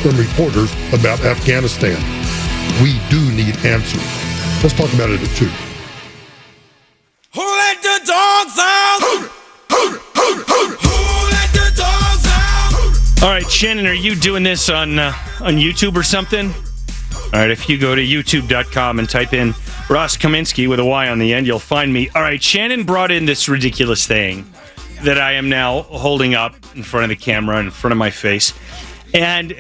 from reporters about Afghanistan. We do need answers. Let's talk about it at 2. Who let the dogs out? Who let the dogs out? All right, Shannon, are you doing this on YouTube or something? All right, if you go to youtube.com and type in Ross Kaminsky with a Y on the end, you'll find me. All right, Shannon brought in this ridiculous thing that I am now holding up in front of the camera, in front of my face. And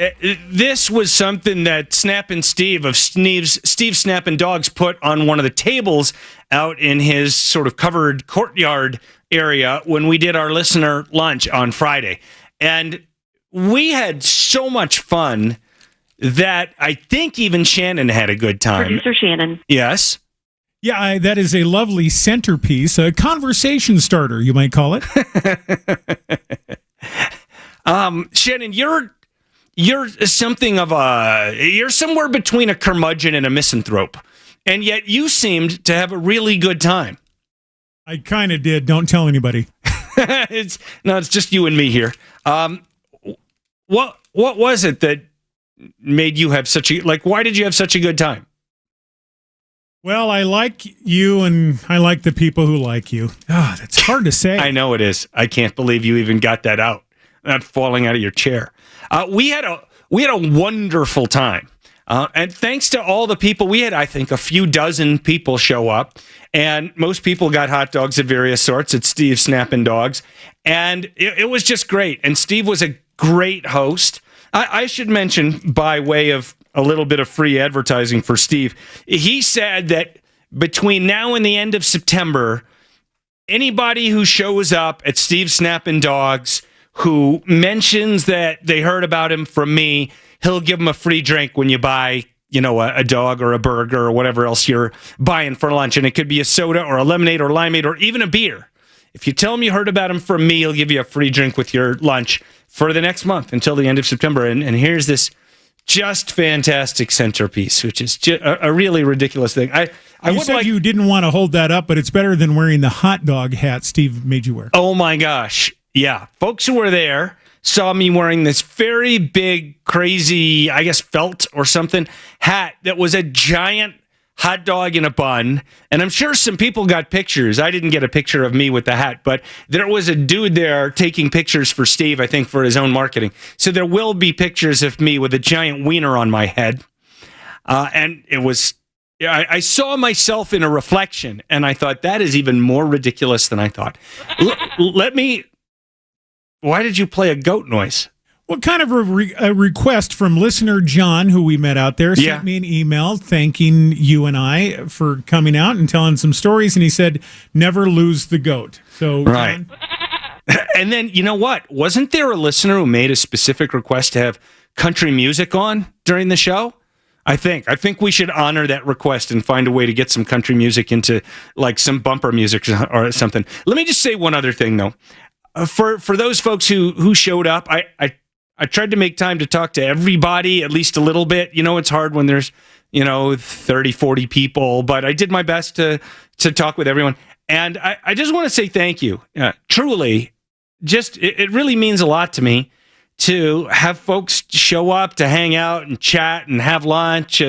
this was something that Snappin Steve of Steve Snappin Dogs put on one of the tables out in his sort of covered courtyard area when we did our listener lunch on Friday. And we had so much fun that I think even Shannon had a good time. Producer Shannon. Yes? Yeah, that is a lovely centerpiece, a conversation starter, you might call it. Shannon, you're something of you're somewhere between a curmudgeon and a misanthrope, and yet you seemed to have a really good time. I kind of did. Don't tell anybody. It's just you and me here. What was it that made you have why did you have such a good time? Well, I like you and I like the people who like you. That's hard to say. I know it is. I can't believe you even got that out. Not falling out of your chair. We had a wonderful time. And thanks to all the people, we had, I think, a few dozen people show up. And most people got hot dogs of various sorts at Steve Snappin Dogs. And it was just great. And Steve was a great host. I should mention, by way of a little bit of free advertising for Steve, he said that between now and the end of September, anybody who shows up at Steve Snappin Dogs who mentions that they heard about him from me, he'll give them a free drink when you buy, a dog or a burger or whatever else you're buying for lunch. And it could be a soda or a lemonade or limeade or even a beer. If you tell him you heard about him from me, he'll give you a free drink with your lunch for the next month until the end of September. And here's this just fantastic centerpiece, which is a really ridiculous thing. You said you didn't want to hold that up, but it's better than wearing the hot dog hat Steve made you wear. Oh, my gosh. Yeah. Folks who were there saw me wearing this very big, crazy, I guess felt or something, hat that was a giant hot dog in a bun. And I'm sure some people got pictures. I didn't get a picture of me with the hat, but there was a dude there taking pictures for Steve, I think, for his own marketing. So there will be pictures of me with a giant wiener on my head. And it was, I saw myself in a reflection, and I thought, that is even more ridiculous than I thought. Why did you play a goat noise? Well, kind of a request from listener John, who we met out there, sent me an email thanking you and I for coming out and telling some stories, and he said, never lose the goat. So, right. And then, you know what? Wasn't there a listener who made a specific request to have country music on during the show? I think we should honor that request and find a way to get some country music into, like, some bumper music or something. Let me just say one other thing, though. For those folks who showed up, I tried to make time to talk to everybody, at least a little bit. It's hard when there's, 30, 40 people, but I did my best to talk with everyone. And I just want to say thank you. Truly, it really means a lot to me to have folks show up to hang out and chat and have lunch.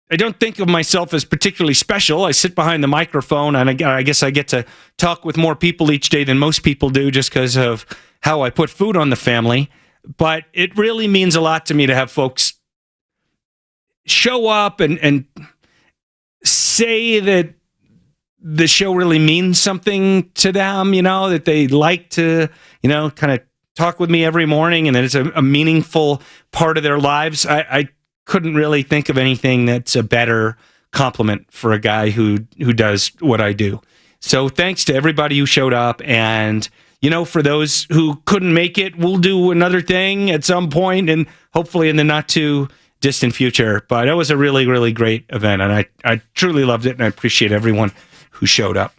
I don't think of myself as particularly special. I sit behind the microphone, and I guess I get to talk with more people each day than most people do just because of how I put food on the family. But it really means a lot to me to have folks show up and say that the show really means something to them, that they like to, kind of talk with me every morning and that it's a meaningful part of their lives. I couldn't really think of anything that's a better compliment for a guy who does what I do. So thanks to everybody who showed up. And, for those who couldn't make it, we'll do another thing at some point and hopefully in the not too distant future. But it was a really, really great event. And I truly loved it. And I appreciate everyone who showed up.